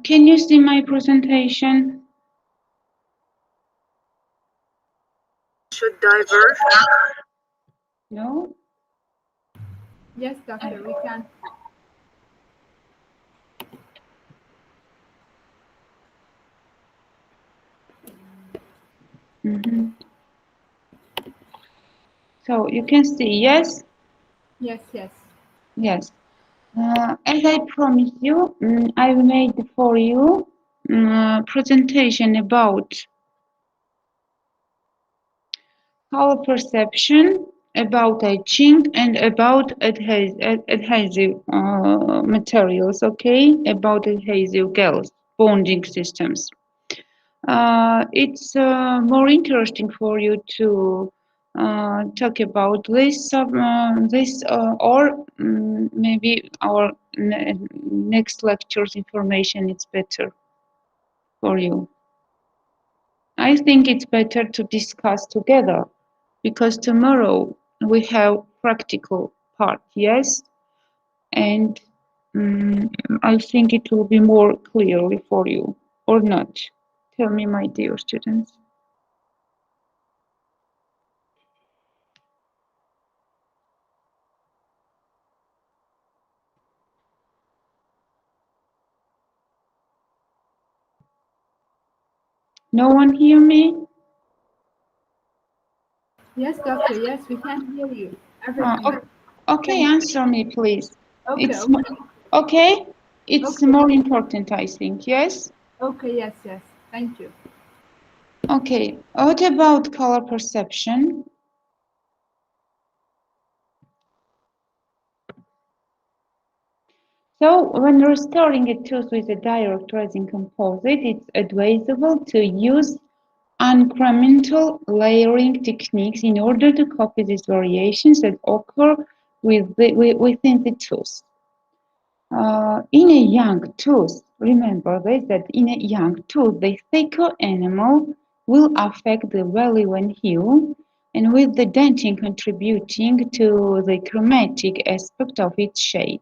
Can you see my presentation? Should diverge? No? Yes, doctor, we can. So you can see, yes? Yes, yes. Yes. As I promised you, I made for you presentation about color perception, about etching, and about adhesive materials, okay? About adhesive gels, bonding systems. It's more interesting for you to talk about this, or maybe our next lecture's information is better for you. I think it's better to discuss together because tomorrow we have practical part, yes, and I think it will be more clearly for you, or not. Tell me, my dear students. No one hear me? Yes, doctor, yes, we can hear you. Everything. Okay, answer me, please. Okay, It's okay. okay. It's Okay. more important, I think. Yes. Okay, yes, yes. Thank you. Okay. What about color perception? So, when restoring a tooth with a direct resin composite, it's advisable to use incremental layering techniques in order to copy these variations that occur within the tooth. In a young tooth, remember this, that in a young tooth, the thicker enamel will affect the value and hue, and with the dentin contributing to the chromatic aspect of its shade.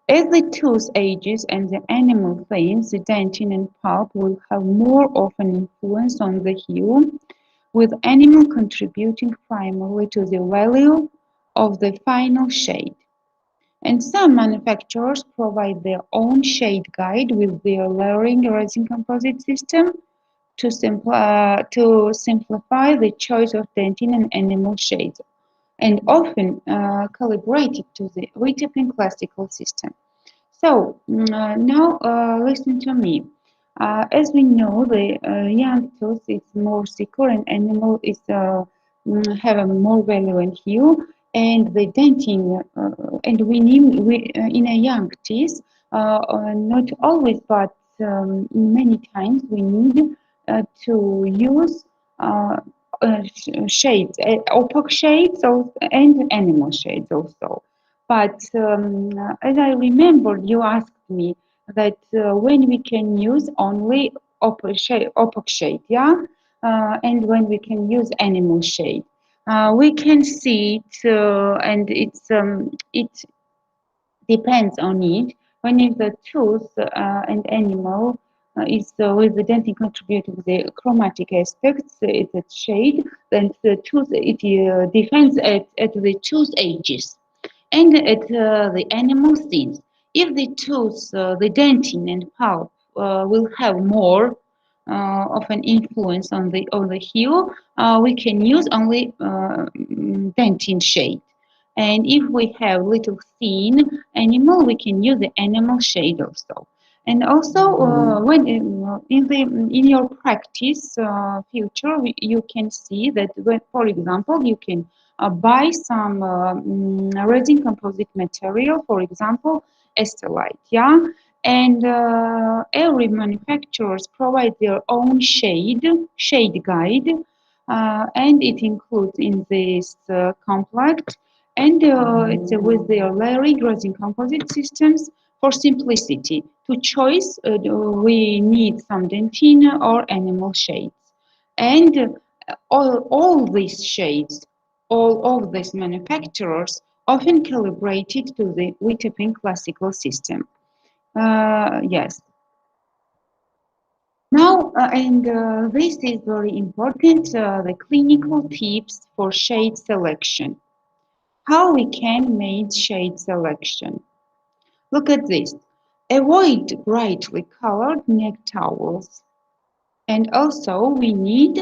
As the tooth ages and the enamel thins, the dentin and pulp will have more of an influence on the hue, with enamel contributing primarily to the value of the final shade. And some manufacturers provide their own shade guide with their layering resin composite system to simplify the choice of dentin and enamel shades, and often calibrated to the Whitepin classical system. So now listen to me. As we know, the young tooth is more secure and animal is have a more value and hue, and the dentin and we in a young teeth not always, but many times we need to use shades, opaque shades and animal shades also. But as I remember, you asked me that when we can use only opaque shade, yeah, and when we can use animal shade. We can see it, and it depends on it. When if the tooth and animal is with the dentin contributing the chromatic aspects, it's a shade, then the tooth it depends at the tooth ages and at the animal thins. If the tooth, the dentin and pulp will have more of an influence on the hue, we can use only dentin shade. And if we have little thin animal, we can use the animal shade also. And also, when in your practice future, you can see that when, for example, you can buy some resin composite material, for example, Estelite, yeah. And every manufacturers provide their own shade guide, and it includes in this complex, and it's with their layering resin composite systems. For simplicity, to choice, we need some dentina or animal shades, and all these shades, all of these manufacturers often calibrated to the Whitepin classical system. Yes. And this is very important, the clinical tips for shade selection. How we can make shade selection. Look at this. Avoid brightly colored neck towels. And also we need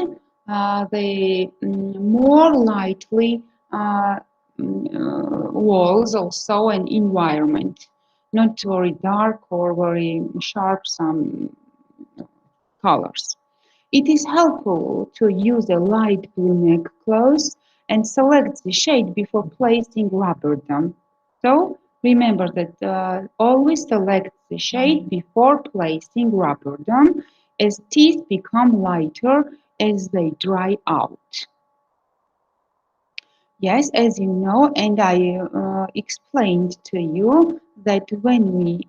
the more lightly walls also and environment, not very dark or very sharp some colors. It is helpful to use a light blue neck cloth and select the shade before placing rubber dam. So remember that always select the shade before placing rubber dam as teeth become lighter as they dry out. Yes, as you know, and I explained to you that when we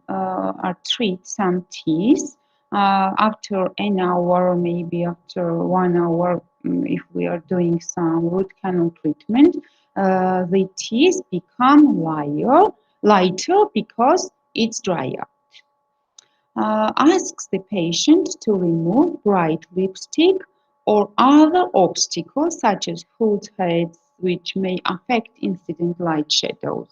treat some teeth, after an hour, maybe after 1 hour, if we are doing some root canal treatment, the teeth become lighter because it's dry out. Asks the patient to remove bright lipstick or other obstacles such as food heads which may affect incident light shadows.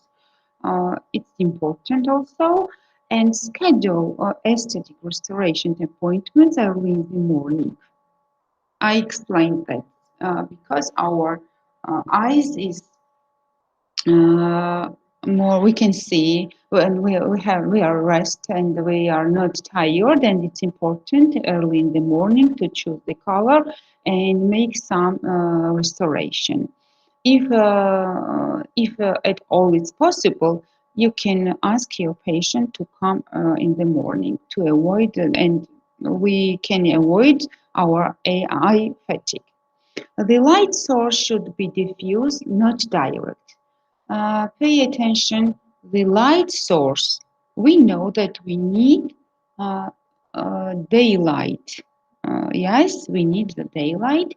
It's important also and schedule aesthetic restoration appointments early in the morning. I explained that because our eyes is uh, more we can see when we are rest and we are not tired, and it's important early in the morning to choose the color and make some restoration. If at all it's possible, you can ask your patient to come in the morning to avoid and we can avoid our AI fatigue. The light source should be diffuse, not direct. Pay attention, the light source. We know that we need uh, daylight. Yes, we need the daylight,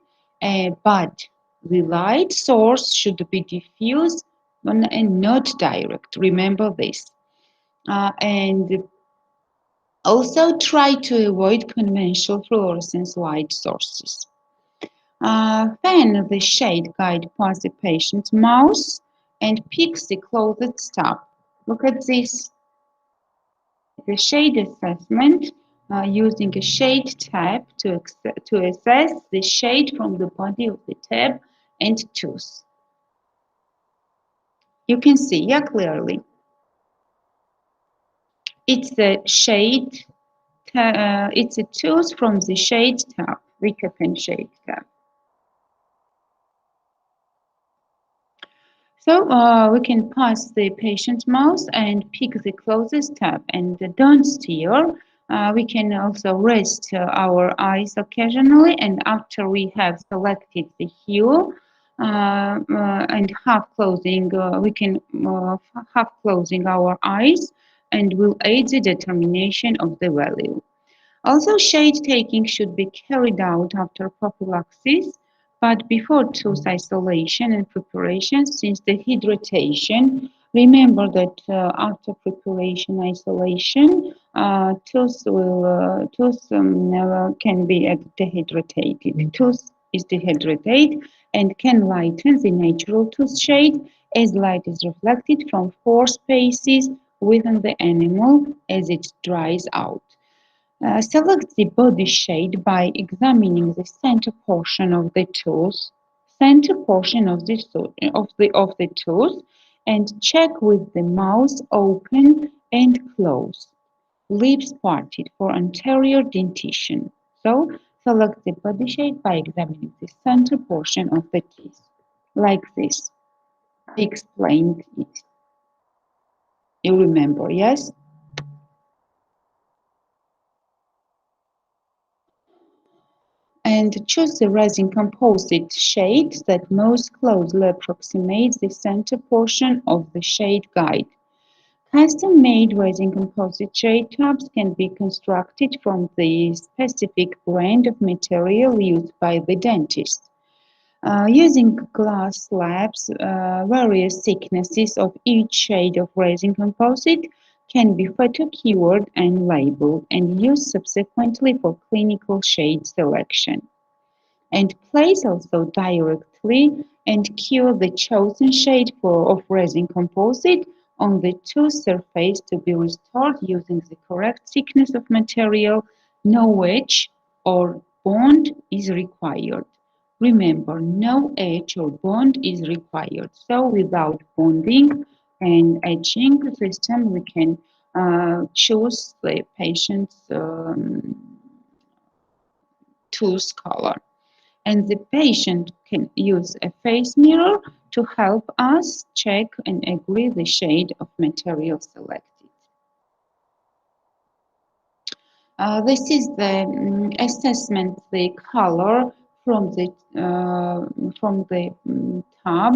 but the light source should be diffuse and not direct. Remember this. And also try to avoid conventional fluorescence light sources. Fan the shade guide past the patient's mouth and picks the closest tab. Look at this. The shade assessment using a shade tab to assess the shade from the body of the tab and tooth. You can see, yeah, clearly. It's a shade, it's a tooth from the shade tab, Wickhafen shade tab. So we can pass the patient's mouth and pick the closest tab and don't steer. We can also rest our eyes occasionally, and after we have selected the hue and half closing, we can half closing our eyes and will aid the determination of the value. Also, shade taking should be carried out after prophylaxis, but before tooth isolation and preparation, since the hydration. Remember that after preparation isolation, tooth never can be dehydrated. Tooth is dehydrated and can lighten the natural tooth shade as light is reflected from pore spaces within the animal as it dries out. Select the body shade by examining the center portion of the tooth, tooth, and check with the mouth open and closed, lips parted for anterior dentition. So, select the body shade by examining the center portion of the teeth, like this. I explained it. You remember, yes? And choose the resin composite shade that most closely approximates the center portion of the shade guide. Custom-made resin composite shade tubs can be constructed from the specific brand of material used by the dentist. Using glass slabs, various thicknesses of each shade of resin composite can be photo-cured and labeled and used subsequently for clinical shade selection, and place also directly and cure the chosen shade of resin composite on the tooth surface to be restored using the correct thickness of material. No edge or bond is required. Remember, no edge or bond is required. So without bonding and etching system, we can choose the patient's tooth color, and the patient can use a face mirror to help us check and agree the shade of material selected. This is the assessment, the color from the tub,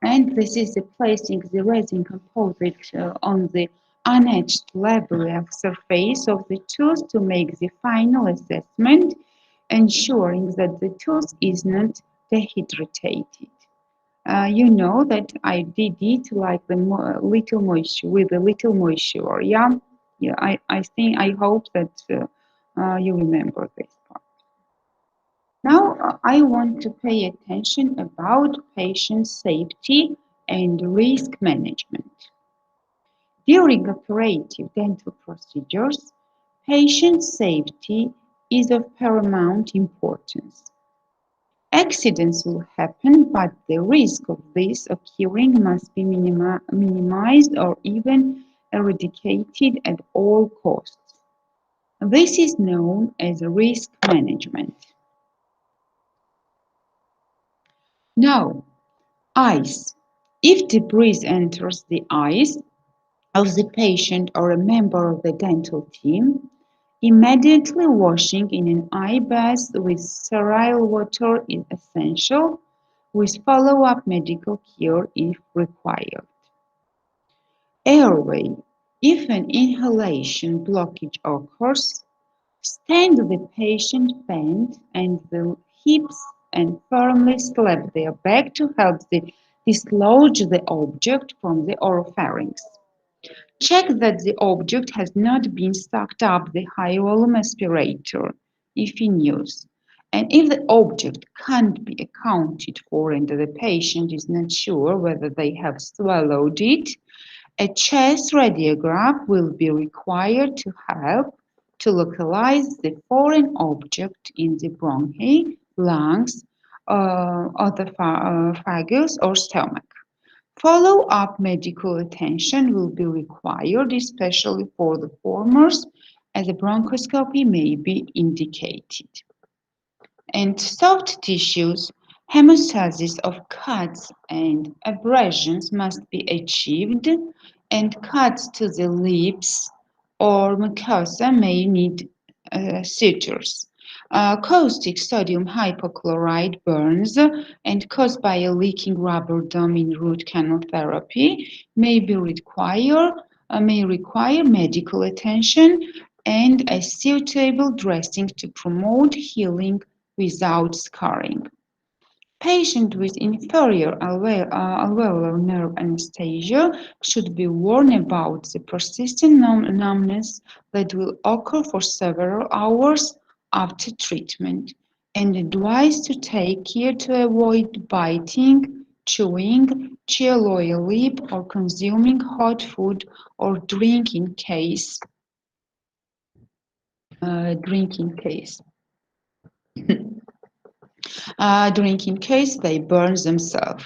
and this is the placing the resin composite on the unetched laborious surface of the tooth to make the final assessment, ensuring that the tooth is not dehydrated. You know that I did it like the little moisture with a little moisture. Yeah, yeah. I hope that you remember this part. Now I want to pay attention about patient safety and risk management. During operative dental procedures, patient safety is of paramount importance. Accidents will happen, but the risk of this occurring must be minimized or even eradicated at all costs. This is known as risk management. Now, eyes. If debris enters the eyes of the patient or a member of the dental team, immediately washing in an eye bath with sterile water is essential, with follow-up medical care if required. Airway. If an inhalation blockage occurs, stand the patient bent and the hips and firmly slap their back to help dislodge the object from the oropharynx. Check that the object has not been sucked up the high-volume aspirator, if in use. And if the object can't be accounted for and the patient is not sure whether they have swallowed it, a chest radiograph will be required to help to localize the foreign object in the bronchi, lungs, esophagus, or stomach. Follow-up medical attention will be required, especially for the former, as a bronchoscopy may be indicated. And soft tissues, hemostasis of cuts and abrasions must be achieved, and cuts to the lips or mucosa may need sutures. Caustic sodium hypochlorite burns and caused by a leaking rubber dome in root canal therapy may require medical attention and a suitable dressing to promote healing without scarring. Patients with inferior alveolar nerve anesthesia should be warned about the persistent numbness that will occur for several hours after treatment, and advised to take care to avoid biting, chewing, chill oil lip, or consuming hot food or drink in case drink in case they burn themselves.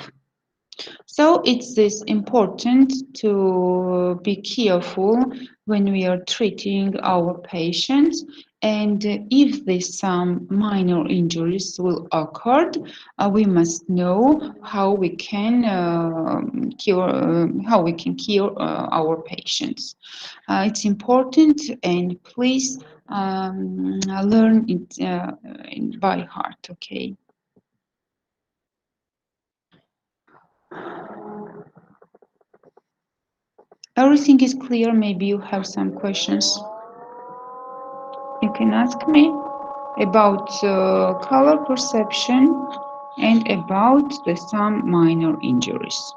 So it's this important to be careful when we are treating our patients, and if there's some minor injuries will occur, we must know how we can cure our patients. It's important, and please learn it by heart. Okay. Everything is clear. Maybe you have some questions. You can ask me about color perception and about some minor injuries.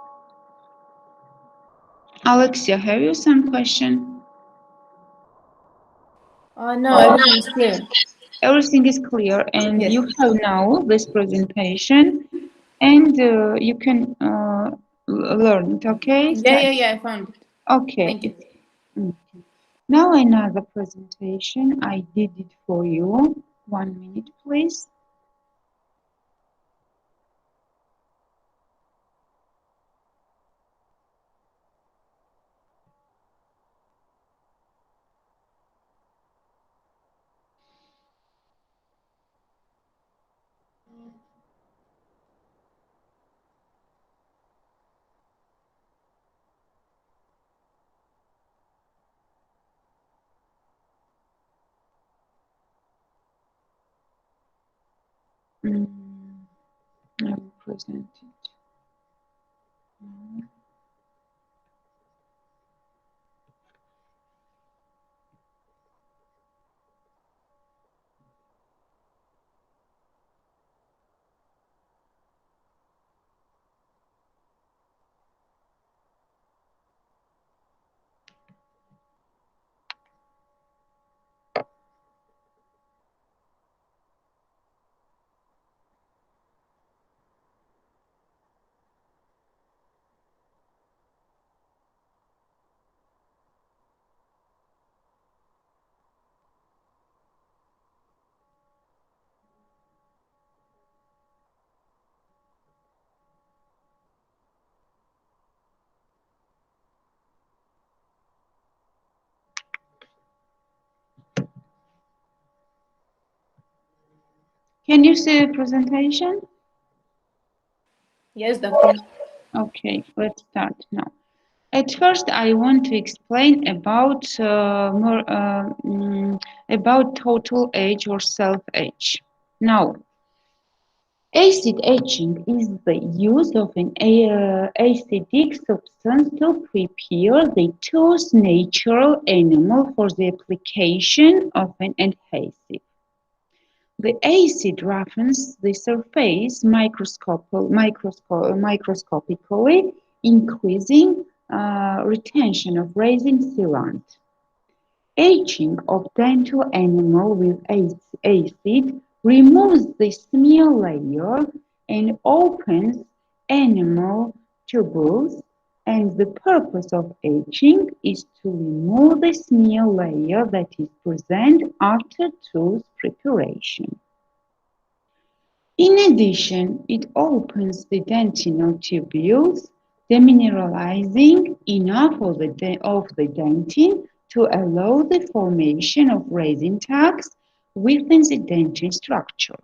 Alexia, have you some question? No, everything is clear. Everything is clear, and Yes. you have now this presentation, and you can learn it. Okay, Yeah, I found it. okay. Thank you. It's mm. Now another presentation. I did it for you. 1 minute, please. Mm, I will present it. Can you see the presentation? Yes, doctor. Okay, let's start now. At first, I want to explain about total age or self age. Now, acid etching is the use of an acidic substance to prepare the tooth natural enamel for the application of an adhesive. The acid roughens the surface microscopically, increasing retention of resin sealant. Etching of dental enamel with acid removes the smear layer and opens enamel tubules, and the purpose of etching is to remove the smear layer that is present after tooth preparation. In addition, it opens the dentinal tubules, demineralizing enough of the dentin to allow the formation of resin tags within the dentin structure.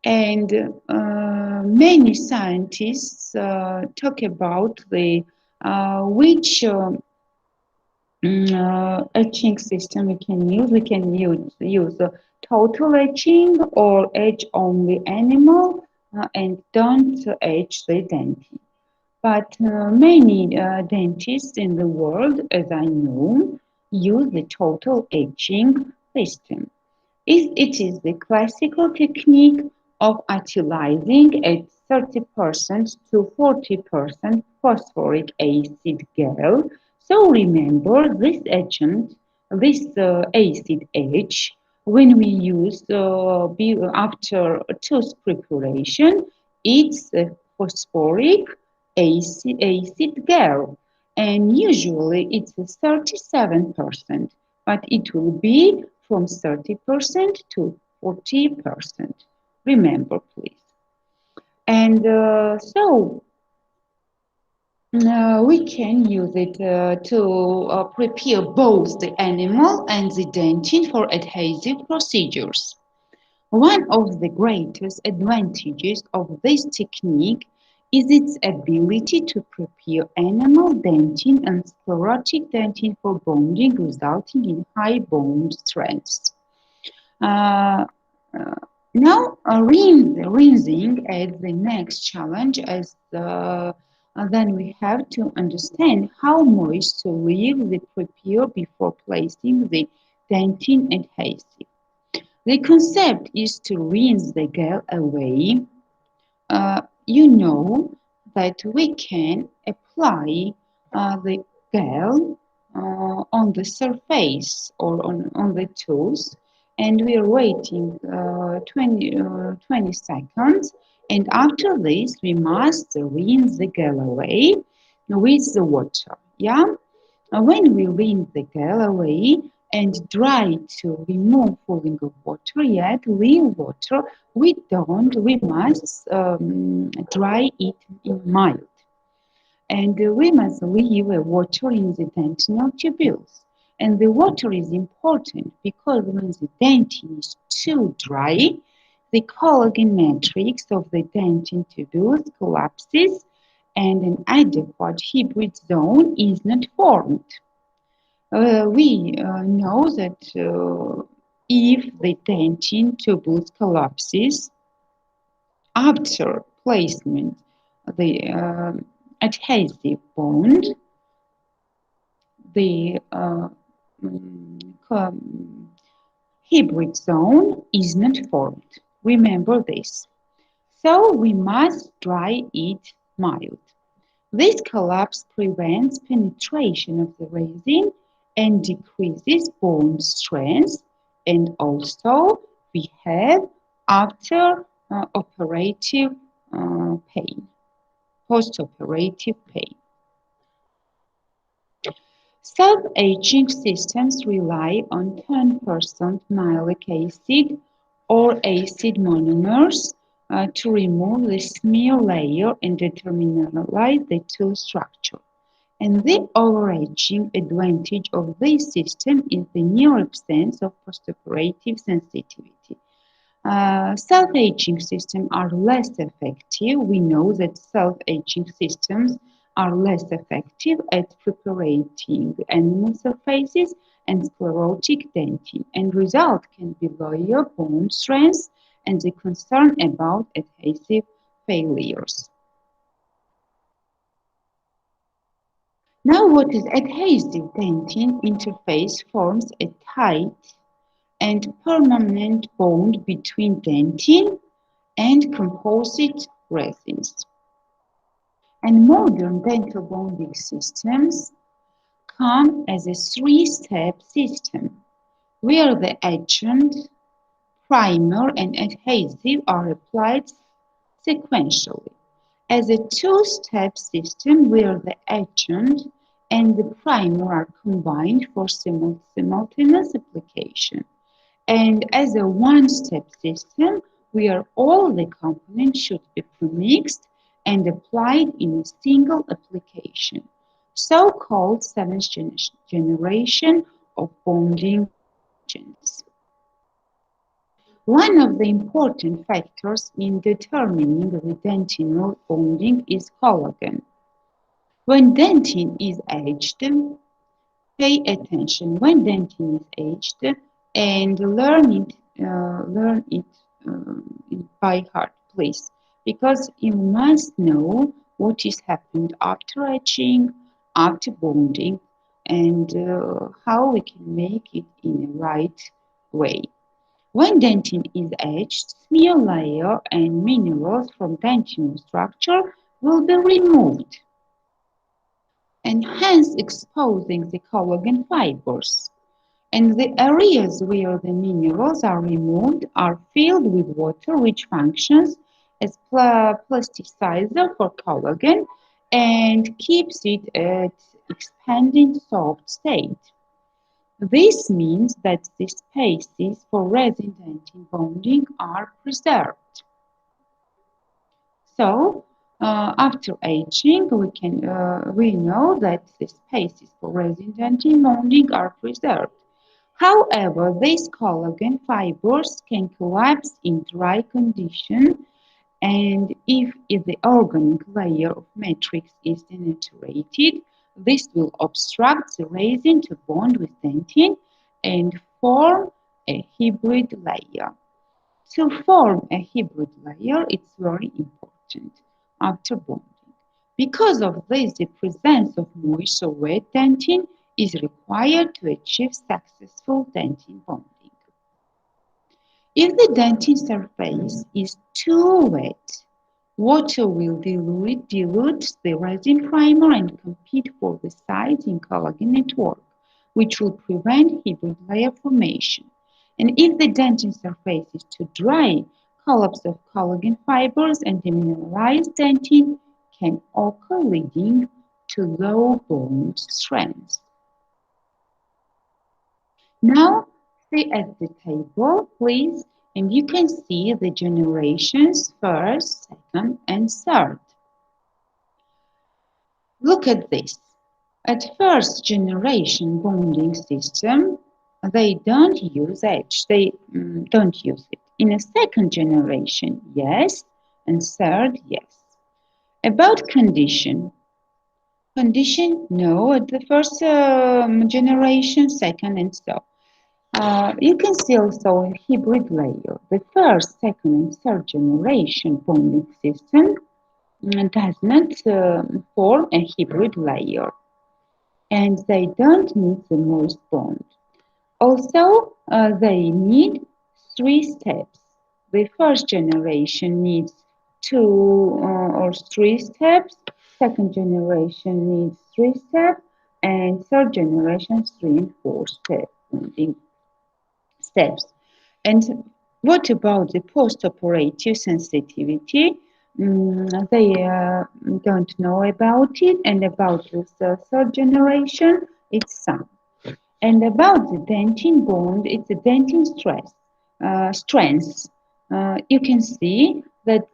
And many scientists talk about the which etching system we can use. We can use total etching or etch only animal and don't etch the dentin. But many dentists in the world, as I know, use the total etching system. It is the classical technique of utilizing a 30% to 40% phosphoric acid gel. So remember this agent, this acid H, when we use after tooth preparation, it's a phosphoric acid gel, and usually it's 37%, but it will be from 30% to 40%. Remember, please. And we can use it to prepare both the animal and the dentin for adhesive procedures. One of the greatest advantages of this technique is its ability to prepare enamel dentin and sclerotic dentin for bonding, resulting in high bond strength. Uh, uh, Now, rinsing as the next challenge, as then we have to understand how moist to leave the prepare before placing the dentin adhesive. The concept is to rinse the gel away. You know that we can apply the gel on the surface or on the tooth, and we are waiting 20 seconds, and after this we must rinse the gel away with the water. Yeah, when we rinse the gel away and dry to remove falling of water, yet real water, we must dry it in mild. And we must leave water in the dentinal tubules. And the water is important because when the dentin is too dry, the collagen matrix of the dentin tubules collapses and an adequate hybrid zone is not formed. We know that if the dentin tubules collapses after placement, the adhesive bond, the hybrid zone is not formed. Remember this. So we must dry it mild. This collapse prevents penetration of the resin and decreases bone strength, and also we have after operative pain, post-operative pain. Self-aging systems rely on 10% malic acid or acid monomers to remove the smear layer and determinalize the tooth structure. And the overarching advantage of this system is the near absence of postoperative sensitivity. Self-aging systems are less effective. We know that self-aging systems are less effective at preparing animal surfaces and sclerotic dentin, and result can be lower bone strength and the concern about adhesive failures. Now, what is adhesive dentin interface forms a tight and permanent bond between dentin and composite resins. And modern dental bonding systems come as a three-step system where the agent, primer, and adhesive are applied sequentially. As a two-step system where the agent and the primer are combined for simultaneous application. And as a one-step system, where all the components should be premixed and applied in a single application, so-called seventh generation of bonding agents. One of the important factors in determining the dentinal bonding is collagen. When dentin is aged, pay attention when dentin is aged and learn it by heart, please, because you must know what is happened after aging, after bonding, and how we can make it in a right way. When dentin is aged, smear layer and minerals from dentinal structure will be removed and hence exposing the collagen fibers. And the areas where the minerals are removed are filled with water, which functions as plasticizer for collagen and keeps it at expanding soft state. This means that the spaces for resin dentin bonding are preserved. So, after aging, we know that the spaces for resin dentin bonding are preserved. However, these collagen fibers can collapse in dry condition, and if the organic layer of matrix is denaturated, this will obstruct the resin to bond with dentin and form a hybrid layer. To form a hybrid layer, it's very important after bonding. Because of this, the presence of moist or wet dentin is required to achieve successful dentin bonding. If the dentin surface is too wet, Water will dilute the resin primer and compete for the size in collagen network, which will prevent hybrid layer formation. And if the dentin surface is too dry, collapse of collagen fibers and demineralized dentin can occur, leading to low bone strength. Now, see at the table, please, and you can see the generations first, second, and third. Look at this. At first generation bonding system, they don't use edge. They don't use it. In a second generation, yes, and third, yes. About condition. Condition, no, at the first generation, second, and so. You can see also a hybrid layer. The first, second, and third generation bonding system does not form a hybrid layer, and they don't need the moist bond. Also, they need three steps. The first generation needs two or three steps, second generation needs three steps, and third generation three and four steps. And what about the post-operative sensitivity? They don't know about it, and about the third generation, it's some. And about the dentin bond, it's a dentin strength. You can see that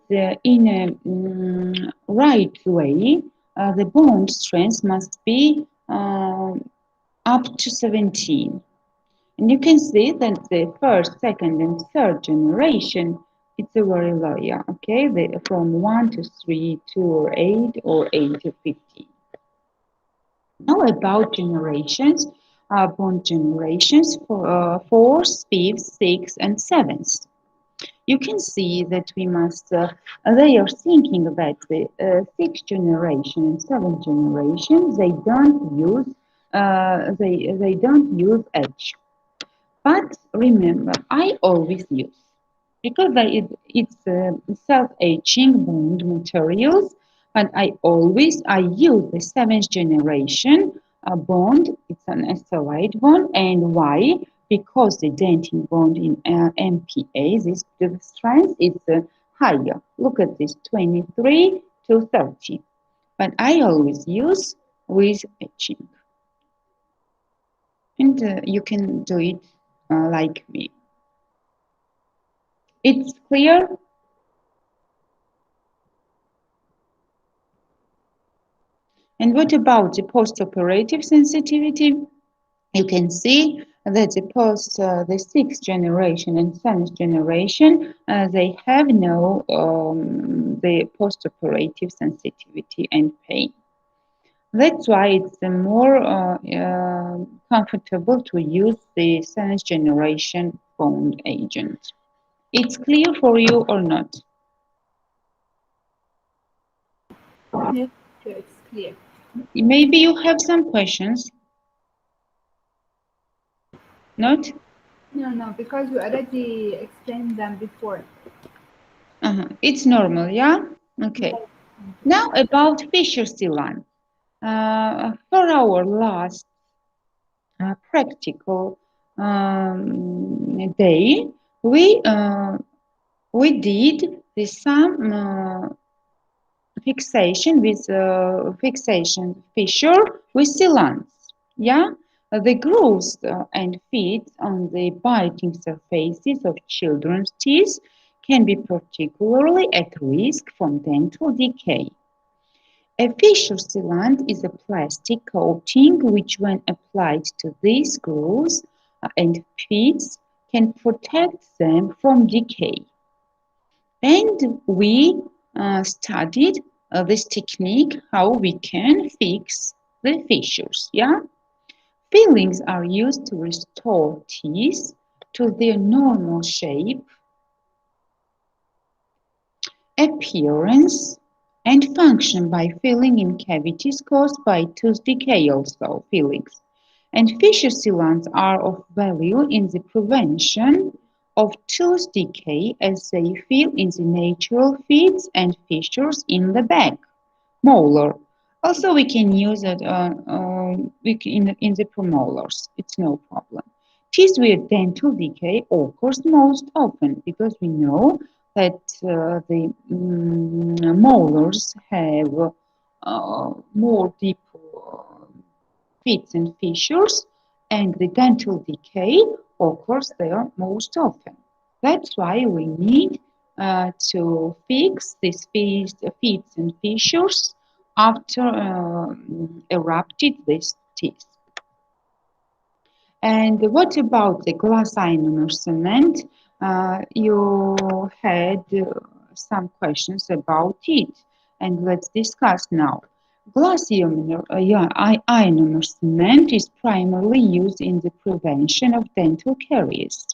in a right way, the bond strength must be up to 17. And you can see that the first, second, and third generation, it's a very low, okay? From 1 to 3, 2 or 8, or 8 to 15. Now about generations, bond generations for 4th, 5th, 6th, and 7th. You can see that we must, they are thinking that the 6th generation and 7th generation, they don't use edge. But remember, I always use, because it's self-etching bond materials, and I use the 7th generation bond. It's an SLite bond. And why? Because the dentin bond in MPA, the strength is higher. Look at this, 23 to 30. But I always use with etching. And you can do it like me. It's clear? And what about the post-operative sensitivity? You can see that the 6th generation and 7th generation, they have no the post-operative sensitivity and pain. That's why it's more comfortable to use the 7th generation bond agent. It's clear for you or not? Yes, it's clear. Maybe you have some questions? Not? No, because we already explained them before. It's normal, yeah? Okay. Yes. Now about fissure sealant. For our last practical day, we did some fixation fissure with sealants. Yeah, the growth and feeds on the biting surfaces of children's teeth can be particularly at risk from dental decay. A fissure sealant is a plastic coating which, when applied to these grooves and feeds, can protect them from decay. And we studied this technique, how we can fix the fissures. Yeah, fillings are used to restore teeth to their normal shape, appearance, and function by filling in cavities caused by tooth decay. Also, fillings and fissure sealants are of value in the prevention of tooth decay as they fill in the natural fits and fissures in the back molar. Also, we can use it in the premolars. It's no problem. Teeth with dental decay occurs most often because we know that the molars have more deep fits and fissures, and the dental decay occurs there most often. That's why we need to fix these fits and fissures after erupted these teeth. And what about the glass ionomer cement? You had some questions about it, and let's discuss now. Glass ionomer cement is primarily used in the prevention of dental caries.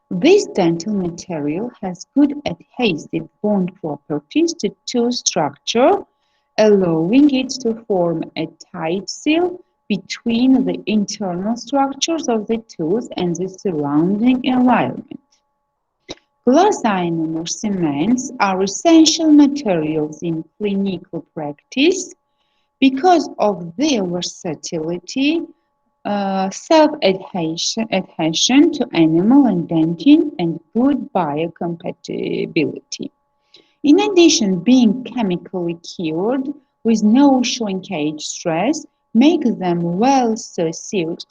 This dental material has good adhesive bond properties to tooth structure, allowing it to form a tight seal between the internal structures of the tooth and the surrounding environment. Glass ionomer cements are essential materials in clinical practice because of their versatility, self-adhesion to enamel and dentin, and good biocompatibility. In addition, being chemically cured with no shrinkage stress makes them well suited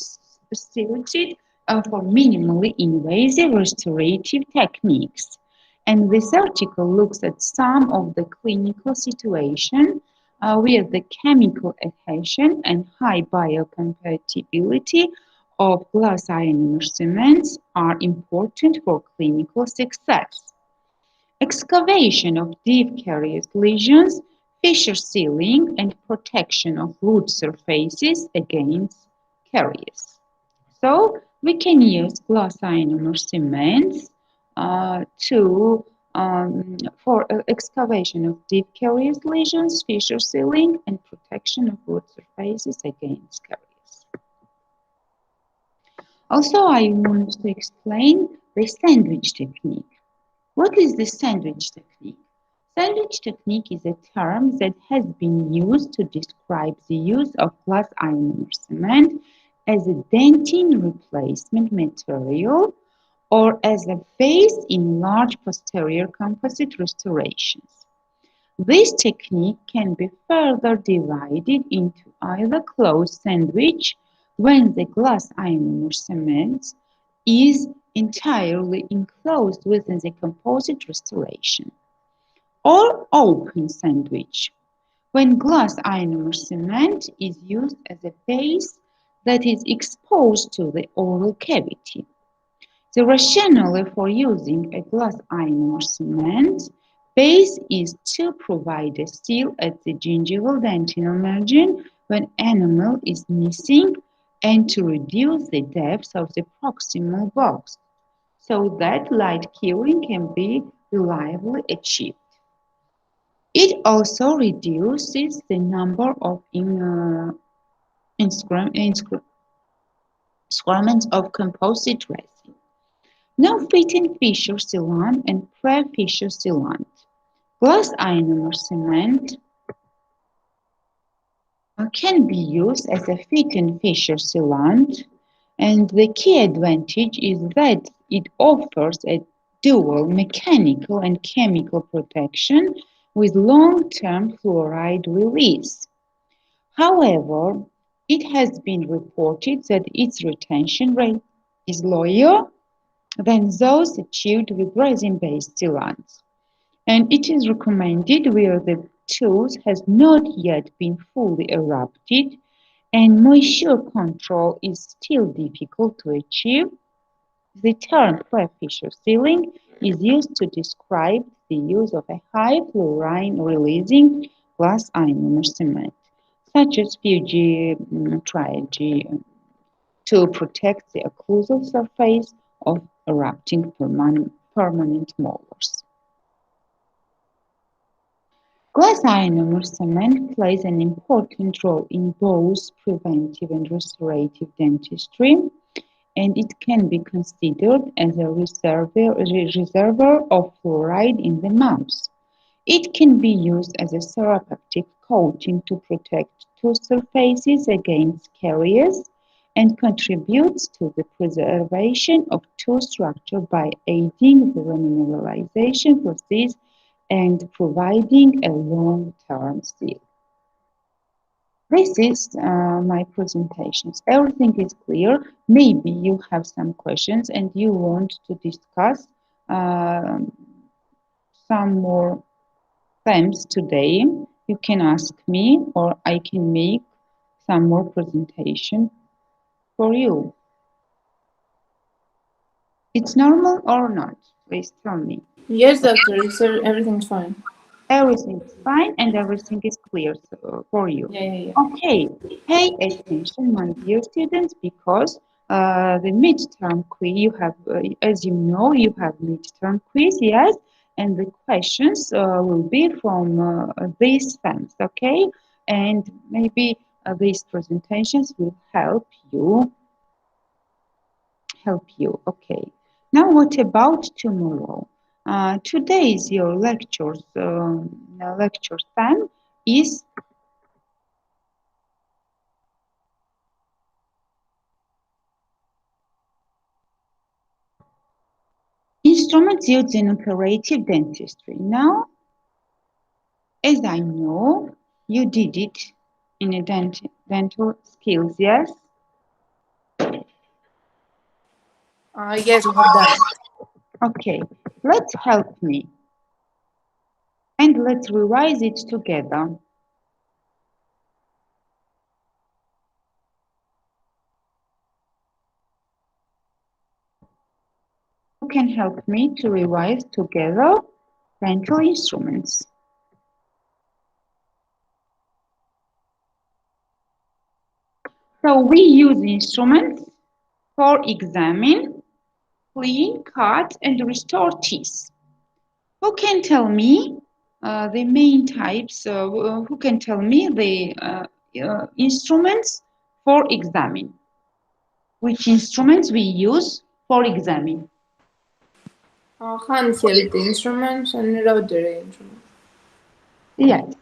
for minimally invasive restorative techniques. And this article looks at some of the clinical situations where the chemical adhesion and high biocompatibility of glass ionomer cements are important for clinical success. Excavation of deep carious lesions, fissure sealing, and protection of root surfaces against caries. So we can use glass ionomer cements to for excavation of deep carious lesions, fissure sealing, and protection of root surfaces against caries. Also, I want to explain the sandwich technique. What is the sandwich technique? Sandwich technique is a term that has been used to describe the use of glass ionomer cement as a dentin replacement material or as a base in large posterior composite restorations. This technique can be further divided into either closed sandwich, when the glass ionomer cement is entirely enclosed within the composite restoration, or open sandwich, when glass ionomer cement is used as a base that is exposed to the oral cavity. The rationale for using a glass ionomer cement base is to provide a seal at the gingival dentinal margin when enamel is missing and to reduce the depth of the proximal box so that light curing can be reliably achieved. It also reduces the number of increments of composite resin. Now fit and fissure sealant and pre-fissure sealant. Glass ionomer cement can be used as a fit and fissure sealant, and the key advantage is that it offers a dual mechanical and chemical protection with long-term fluoride release. However, it has been reported that its retention rate is lower than those achieved with resin-based sealants, and it is recommended where the tooth has not yet been fully erupted and moisture control is still difficult to achieve. The term pre-fissure sealing is used to describe the use of a high fluorine releasing glass ionomer cement, such as Fuji Triage, to protect the occlusal surface of erupting permanent molars. Glass ionomer cement plays an important role in both preventive and restorative dentistry. and it can be considered as a reservoir of fluoride in the mouth. It can be used as a therapeutic coating to protect tooth surfaces against caries and contributes to the preservation of tooth structure by aiding the remineralization process and providing a long-term seal. This is my presentations. Everything is clear. Maybe you have some questions and you want to discuss um some more themes today. You can ask me or I can make some more presentation for you. It's normal or not? Please tell me. Yes, doctor. Everything's fine. Everything is fine and everything is clear for you. Yeah, yeah, yeah. Okay, pay attention, my dear students, because the midterm quiz you have, as you know, you have midterm quiz, yes, and the questions will be from these themes, okay? And maybe these presentations will help you, okay? Now, what about tomorrow? Today's your lecture time is instruments used in operative dentistry. Now, as I know, you did it in a dental skills, yes? Yes, we have done it. Okay, let's help me and let's revise it together. Who can help me to revise together dental instruments? So we use instruments for examine, clean, cut, and restore teeth. Who can tell me the main types? Who can tell me the instruments for examine? Which instruments we use for examine? Handheld instruments and rotary instruments. Yes,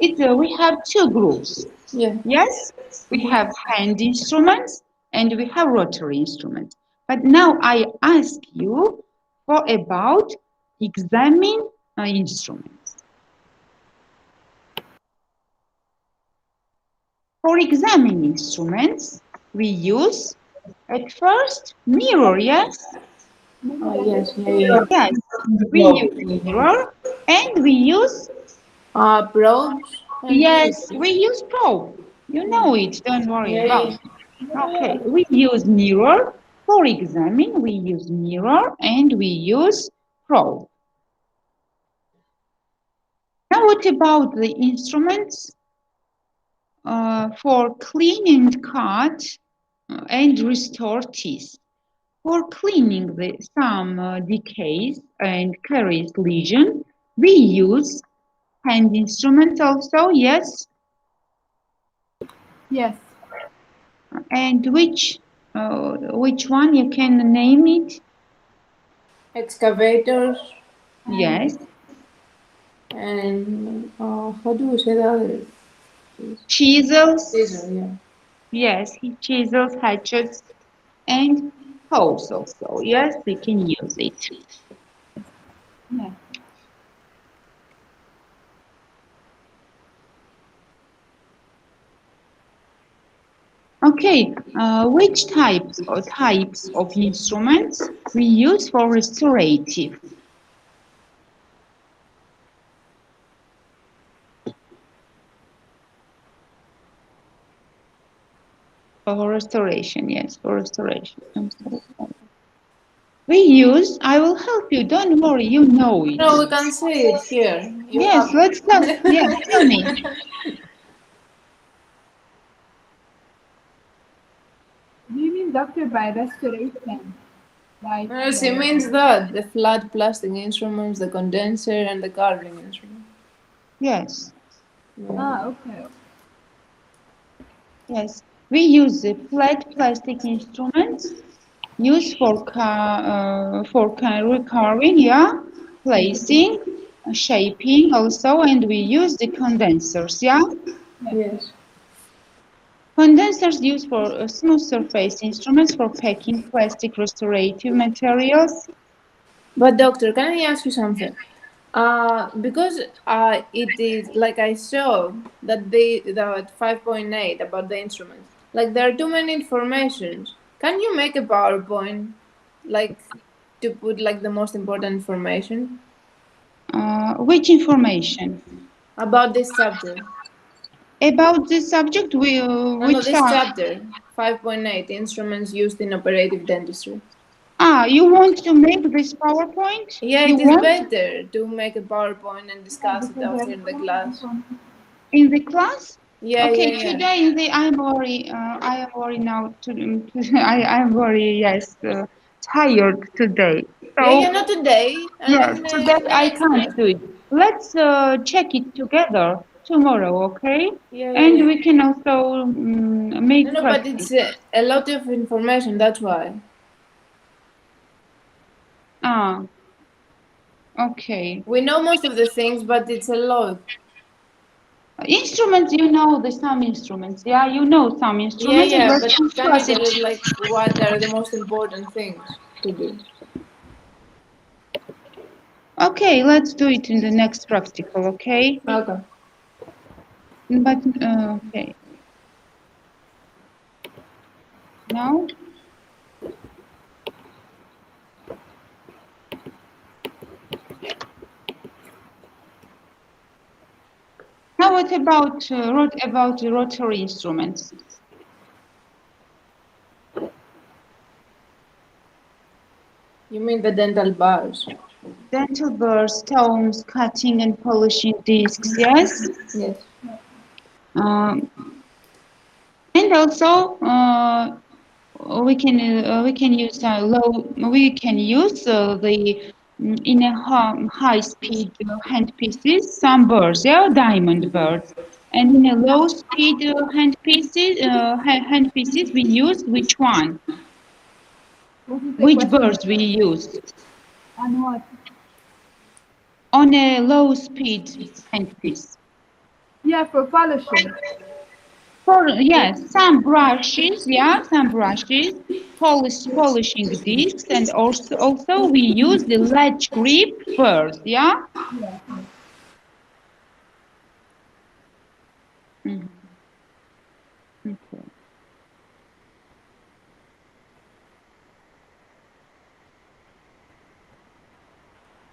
we have two groups. Yeah. Yes, we have hand instruments and we have rotary instruments. But now I ask you for about examine instruments. For examine instruments, we use at first mirror, yes? Yes, yeah, yeah. Yes, we use mirror and we use, Probes and yes, teeth. we use probe. You know it, don't worry Yeah, about yeah. it. Okay, we use mirror. For examine, we use mirror and we use probe. Now what about the instruments for clean and cut and restore teeth? For cleaning some decays and caries lesion, we use hand instruments also, yes? Yes. And which one you can name it? Excavators Yes. and how do we say the other? Chisels, Scissor, yeah. yes, chisels, hatchets, and hoes also. Yes, we can use it. Yes. Okay, which types of instruments we use for restorative? For restoration, yes, for restoration. I'm sorry. We use, I will help you, don't worry, you know it. No, we can see it here. You Yes, have let's tell, yes, tell me. Do you mean, doctor, by restoration? Like, Yes, it means that the flat plastic instruments, the condenser, and the carving instrument. Yes, okay. yes. We use the flat plastic instruments Use for recurring, yeah, placing, shaping also, and we use the condensers, yeah. Yes. Condensers used for smooth surface instruments for packing plastic restorative materials. But doctor, can I ask you something? Because it is like I saw that that 5.8 about the instruments. Like there are too many informations. Can you make a PowerPoint, like to put like the most important information Which information? about this chapter? About the subject, No, no, which this are, chapter 5.8 instruments used in operative dentistry. you want to make this PowerPoint? Yeah, You it is want better to make a PowerPoint and Yeah, discuss it because after there's in so the much class. information. in the class? Yeah, yeah, Okay, yeah. today in the I am worried now. I am very yes tired today. Yeah, yeah, So not today. I yes, mean, today in the I next can't class. do it. Let's check it together tomorrow, okay? Yeah, yeah, And yeah. we can also No, make no, but practice. it's a lot of information. That's why Ah, okay. we know most of the things, but it's a lot. Instruments, you know the some instruments. Yeah, you know some Yeah, instruments, and yeah. let's But can you discuss tell it. us like what are the most important things to do? Okay, let's do it in the next practical. Okay, Okay. but okay. Now, what about the rotary instruments? You mean the dental bars? Dental burrs, stones, cutting and polishing discs. Yes, Yes. um, and also we can use we can use the in a high speed hand pieces some burrs, yeah, diamond burrs, and in a low speed hand pieces we use which one? What is the Which question? burrs we use? And what? On a low speed handpiece. Yeah, for polishing. For yes, some brushes, yeah, some brushes, polishing discs, and also we use the latch grip first, yeah. Yeah. Mhm, okay.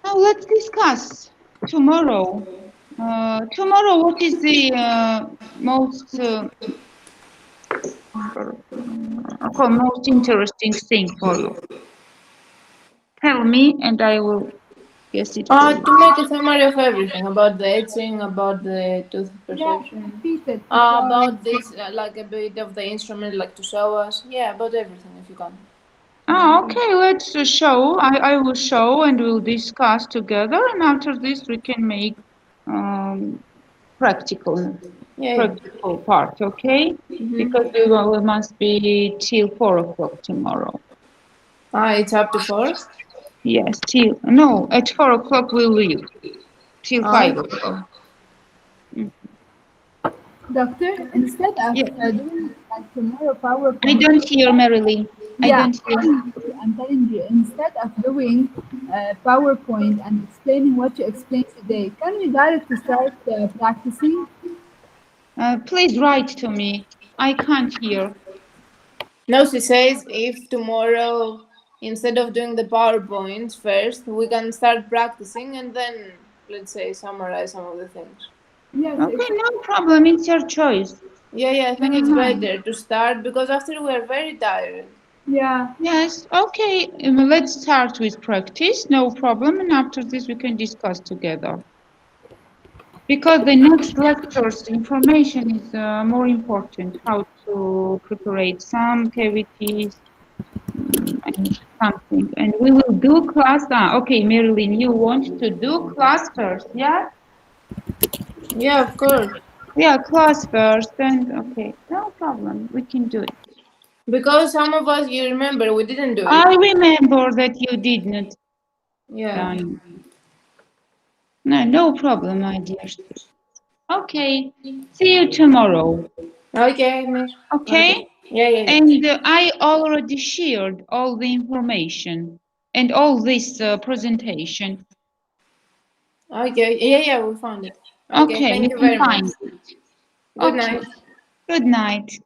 Now let's discuss tomorrow. Tomorrow, what is the most most interesting thing for you? Tell me, and I will guess it for you. To make a summary of everything about the etching, about the tooth Yeah, perception, repeat it because about this, like a bit of the instrument, like to show us. Yeah, about everything if you can. Ah, okay, let's show. I will show and we'll discuss together, and after this we can make um, practical Yeah, yeah. practical part, okay? Mm-hmm. Because we must be till 4 o'clock tomorrow. It's up to 4. Yes, till no, at 4 o'clock we'll leave till Ah, 5 o'clock. Mm. doctor, instead of Yeah, doing like tomorrow I PowerPoint, don't hear Marilyn. I yeah, don't hear. I'm telling you, instead of doing PowerPoint and explaining what you explained today, can we directly start practicing? Please write to me. I can't hear. no, she says if tomorrow, instead of doing the PowerPoints first, we can start practicing and then, let's say, summarize some of the things. Yes, Okay, no problem. It's your choice. Yeah, yeah, I I think don't it's mind. better to start because after we're very tired. yeah, Yes, okay. Let's start with practice, no problem, and after this we can discuss together. Because the next lecture's information is more important, how to prepare some cavities and something. And we will do class. Okay, Marilyn, you want to do class first, yeah? Yeah, of course. Yeah, class first, and okay, no problem. We can do it. Because some of us, you remember, we didn't do I it. remember that you did not. Yeah. No, no problem, my dear. Okay, see you tomorrow. Okay, Mir. Okay. Okay? Yeah, yeah, yeah. And I already shared all the information and all this presentation. Okay. Yeah, yeah, we found it. Okay, Okay, thank you you can very much. find it. Good Okay, night. good night.